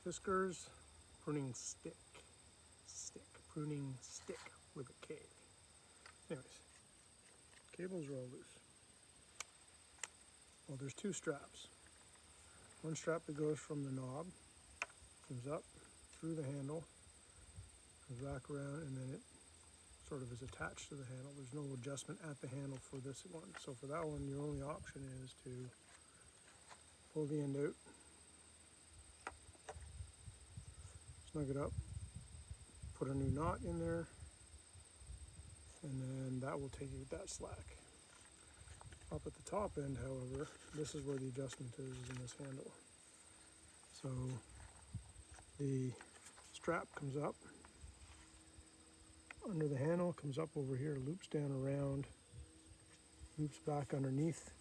Fiskars Pruning Stick. Pruning Stick with a K. Anyways, cables are all loose. Well, there's two straps. One strap that goes from the knob, comes up through the handle, comes back around, and then it sort of is attached to the handle. There's no adjustment at the handle for this one. So for that one, your only option is to pull the end out, snug it up, put a new knot in there, and then that will take you that slack. Up at the top end, however, this is where the adjustment is in this handle. So the strap comes up under the handle, comes up over here, loops down around, loops back underneath,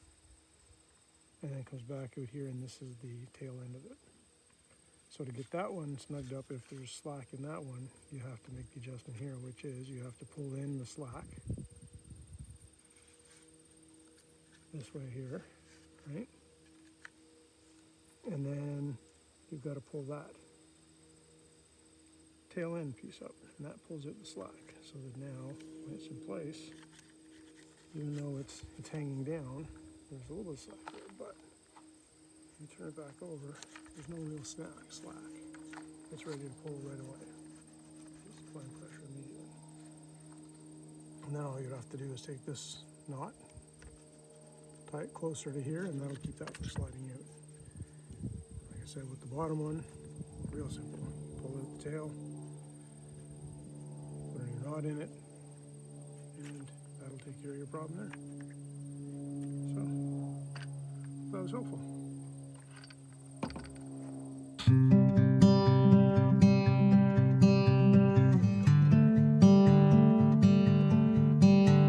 and then comes back out here, and this is the tail end of it. So to get that one snugged up, if there's slack in that one, you have to make the adjustment here, which is you have to pull in the slack this way here, right? And then you've got to pull that tail end piece up, and that pulls out the slack, so that now when it's in place, even though it's hanging down, there's a little bit of slack there, but you turn it back over, there's no real slack. It's ready to pull right away. Just applying pressure immediately. And then all you'd have to do is take this knot, tie it closer to here, and that'll keep that from sliding out. Like I said, with the bottom one, real simple. Pull out the tail, put a new knot in it, and that'll take care of your problem there. So, that was helpful.